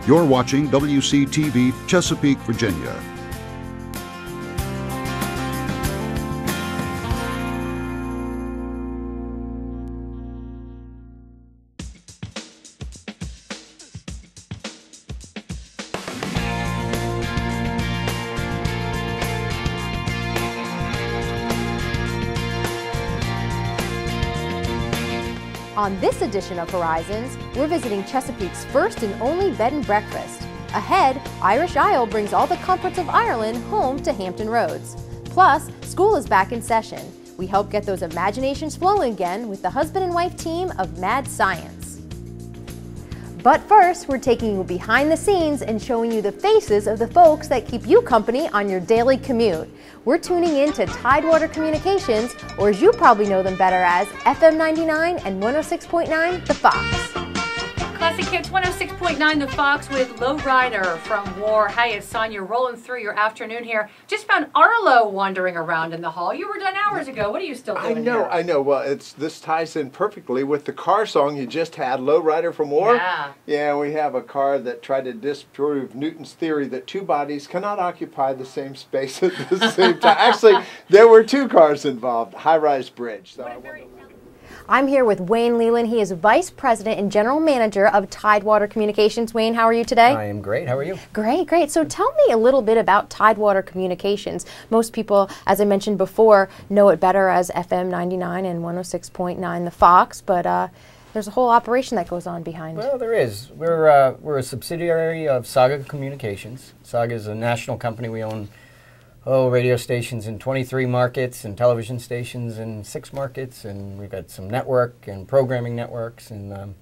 You're watching WCTV Chesapeake, Virginia. On this edition of Horizons, we're visiting Chesapeake's first and only bed and breakfast. Ahead, Irish Isle brings all the comforts of Ireland home to Hampton Roads. Plus, school is back in session. We help get those imaginations flowing again with the husband and wife team of Mad Science. But first, we're taking you behind the scenes and showing you the faces of the folks that keep you company on your daily commute. We're tuning in to Tidewater Communications, or as you probably know them better as, FM 99 and 106.9 The Fox. Classic Hits 106.9 The Fox with Lowrider from War. Hey, it's Sonia rolling through your afternoon here. Just found Arlo wandering around in the hall. You were done hours ago. What are you still doing here? I know. Well, this ties in perfectly with the car song you just had, Lowrider from War. Yeah. Yeah, we have a car that tried to disprove Newton's theory that two bodies cannot occupy the same space at the same time. Actually, there were two cars involved, high-rise bridge. So I'm here with Wayne Leland. He is Vice President and General Manager of Tidewater Communications. Wayne, how are you today? I am great. How are you? Great, great. So tell me a little bit about Tidewater Communications. Most people, as I mentioned before, know it better as FM 99 and 106.9 The Fox, but there's a whole operation that goes on behind. Well, there is. We're a subsidiary of Saga Communications. Saga is a national company. We own radio stations in 23 markets and television stations in 6 markets, and we've got some network and programming networks. And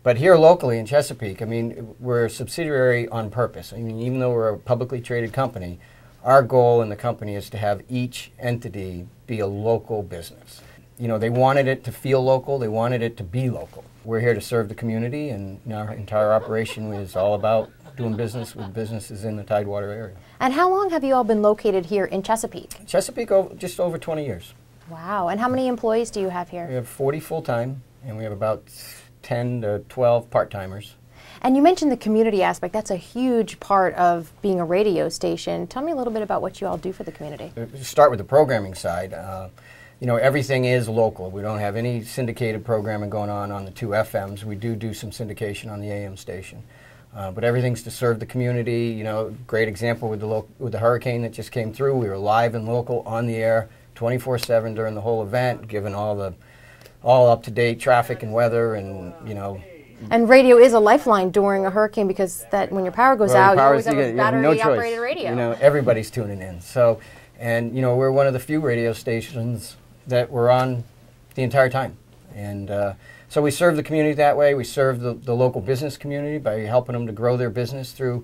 but here locally in Chesapeake, I mean, we're a subsidiary on purpose. I mean, even though we're a publicly traded company, our goal in the company is to have each entity be a local business. You know, they wanted it to feel local. They wanted it to be local. We're here to serve the community, and our entire operation is all about doing business with businesses in the Tidewater area. And how long have you all been located here in Chesapeake? Chesapeake, just over 20 years. Wow. And how many employees do you have here? We have 40 full-time, and we have about 10 to 12 part-timers. And you mentioned the community aspect. That's a huge part of being a radio station. Tell me a little bit about what you all do for the community. Start with the programming side. You know, everything is local. We don't have any syndicated programming going on the 2 FMs. We do some syndication on the AM station. But everything's to serve the community. You know, great example with the hurricane that just came through. We were live and local on the air 24/7 during the whole event, given all up-to-date traffic and weather, and you know. And radio is a lifeline during a hurricane, because that when your power goes out, you always have a battery-operated radio. You know, everybody's tuning in. So, and you know, we're one of the few radio stations that were on the entire time, and. So we serve the community that way. We serve the local business community by helping them to grow their business through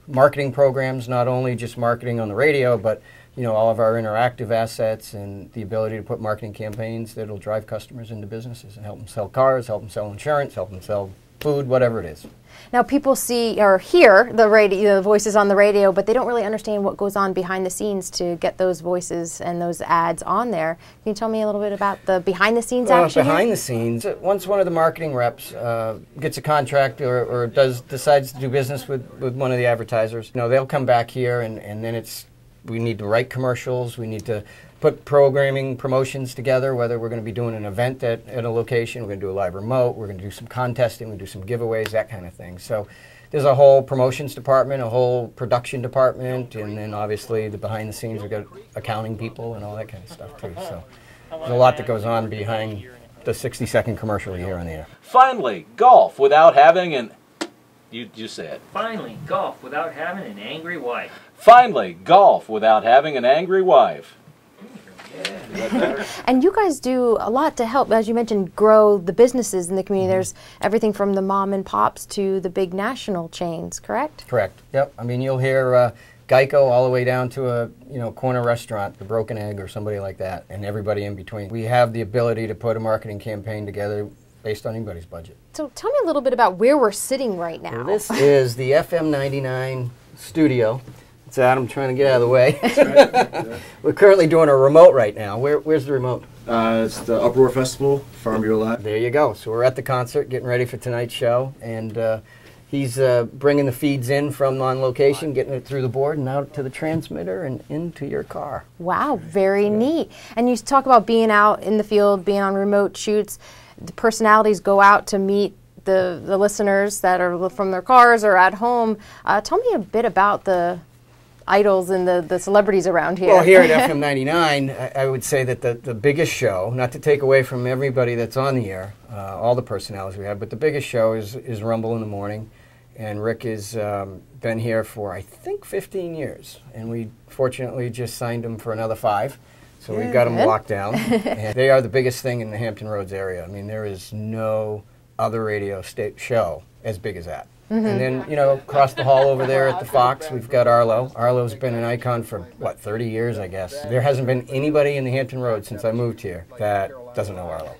marketing programs, not only just marketing on the radio, but you know, all of our interactive assets and the ability to put marketing campaigns that will drive customers into businesses and help them sell cars, help them sell insurance, help them sell food, whatever it is. Now people see or hear the radio, the voices on the radio, but they don't really understand what goes on behind the scenes to get those voices and those ads on there. Can you tell me a little bit about the behind the scenes action behind here? the scenes, once one of the marketing reps gets a contract or decides to do business with one of the advertisers, you know, they'll come back here and then we need to write commercials, we need to put promotions together, whether we're going to be doing an event at a location, we're going to do a live remote, we're going to do some contesting, we do some giveaways, that kind of thing. So there's a whole promotions department, a whole production department, and then obviously the behind the scenes, we've got accounting people and all that kind of stuff too. So there's a lot that goes on behind the 60-second commercial you hear on the air. Finally, golf without having an... You said. Finally, golf without having an angry wife. Finally, golf without having an angry wife. And you guys do a lot to help, as you mentioned, grow the businesses in the community. There's everything from the mom and pops to the big national chains, correct? Correct. Yep. I mean, you'll hear Geico all the way down to a corner restaurant, the Broken Egg or somebody like that, and everybody in between. We have the ability to put a marketing campaign together based on anybody's budget. So tell me a little bit about where we're sitting right now. Well, this is the FM 99 studio. It's Adam trying to get out of the way. Right. We're currently doing a remote right now. Where's the remote? It's the Uproar Festival, Farm Bureau Live. There you go. So we're at the concert, getting ready for tonight's show, and He's bringing the feeds in from on location, getting it through the board and out to the transmitter and into your car. Wow, very neat. And you talk about being out in the field, being on remote shoots. The personalities go out to meet the listeners that are from their cars or at home. Tell me a bit about the idols and the celebrities around here. Well, here at FM 99, I would say that the biggest show, not to take away from everybody that's on the air, all the personalities we have, but the biggest show is Rumble in the Morning. And Rick has been here for, I think, 15 years. And we fortunately just signed him for another 5. So we've got him locked down. And they are the biggest thing in the Hampton Roads area. I mean, there is no other radio show as big as that. And then, you know, across the hall over there at the Fox, we've got Arlo. Arlo's been an icon for, what, 30 years, I guess. There hasn't been anybody in the Hampton Roads since I moved here that doesn't know Arlo.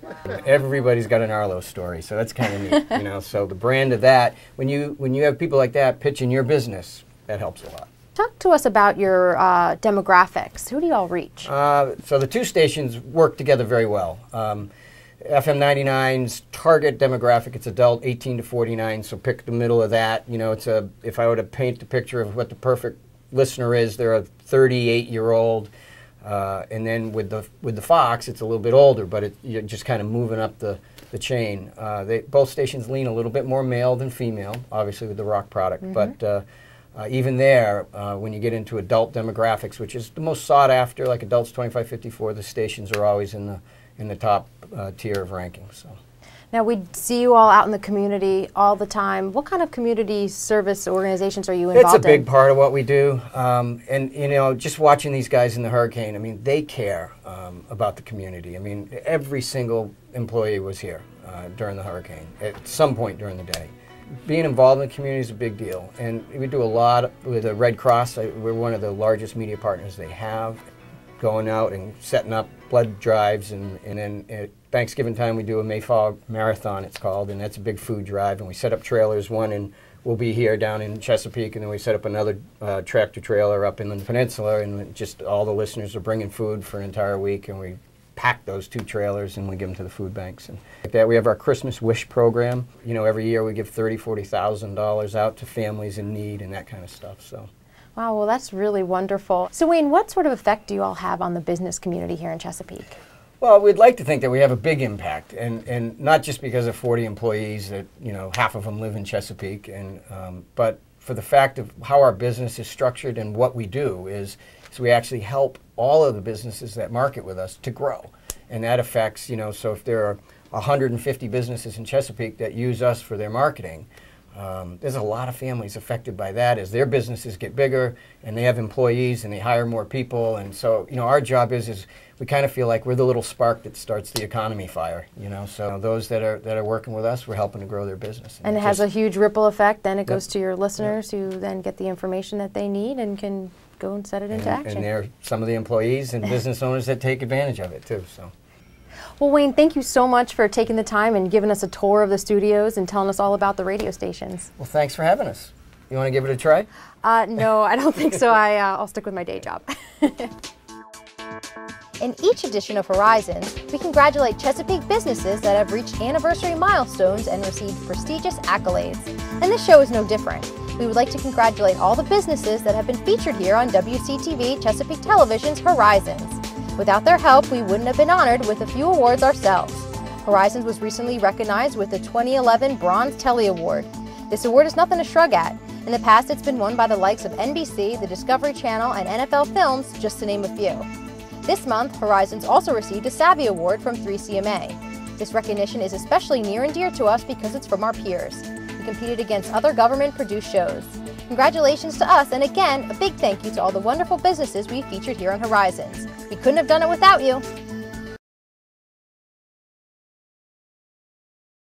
Everybody's got an Arlo story, so that's kind of neat, you know. So the brand of that, when you have people like that pitching your business, that helps a lot. Talk to us about your demographics. Who do you all reach? So the two stations work together very well. FM 99's target demographic, it's adult 18 to 49, so pick the middle of that. You know, if I were to paint the picture of what the perfect listener is, they're a 38-year-old. And then with the Fox, it's a little bit older, but you're just kind of moving up the chain. Both stations lean a little bit more male than female, obviously with the rock product. But even there, when you get into adult demographics, which is the most sought after, like adults 25-54, the stations are always in the top tier of rankings. So. Now, we see you all out in the community all the time. What kind of community service organizations are you involved in? It's a big part of what we do. And, you know, just watching these guys in the hurricane, I mean, they care about the community. I mean, every single employee was here during the hurricane at some point during the day. Being involved in the community is a big deal. And we do a lot with the Red Cross. We're one of the largest media partners they have. Going out and setting up blood drives, and then at Thanksgiving time we do a Mayfall Marathon, it's called, and that's a big food drive, and we set up trailers. One and we'll be here down in Chesapeake, and then we set up another tractor trailer up in the peninsula, and just all the listeners are bringing food for an entire week, and we pack those 2 trailers and we give them to the food banks. And like that, we have our Christmas Wish program. You know, every year we give $30,000-$40,000 out to families in need and that kind of stuff. So. Wow, well, that's really wonderful. So, Wayne, what sort of effect do you all have on the business community here in Chesapeake? Well, we'd like to think that we have a big impact, and not just because of 40 employees that, you know, half of them live in Chesapeake, but for the fact of how our business is structured and what we do is we actually help all of the businesses that market with us to grow. And that affects, you know, so if there are 150 businesses in Chesapeake that use us for their marketing, there's a lot of families affected by that as their businesses get bigger and they have employees and they hire more people. And so, you know, our job is we kind of feel like we're the little spark that starts the economy fire, you know. So those that are working with us, we're helping to grow their business. And it has a huge ripple effect. Then it goes to your listeners who then get the information that they need and can go and set it into action. And there are some of the employees and business owners that take advantage of it too. So. Well, Wayne, thank you so much for taking the time and giving us a tour of the studios and telling us all about the radio stations. Well, thanks for having us. You want to give it a try? No, I don't think so. I'll stick with my day job. In each edition of Horizons, we congratulate Chesapeake businesses that have reached anniversary milestones and received prestigious accolades. And this show is no different. We would like to congratulate all the businesses that have been featured here on WCTV Chesapeake Television's Horizons. Without their help, we wouldn't have been honored with a few awards ourselves. Horizons was recently recognized with the 2011 Bronze Telly Award. This award is nothing to shrug at. In the past, it's been won by the likes of NBC, the Discovery Channel, and NFL Films, just to name a few. This month, Horizons also received a Savvy Award from 3CMA. This recognition is especially near and dear to us because it's from our peers. We competed against other government-produced shows. Congratulations to us, and again, a big thank you to all the wonderful businesses we featured here on Horizons. We couldn't have done it without you.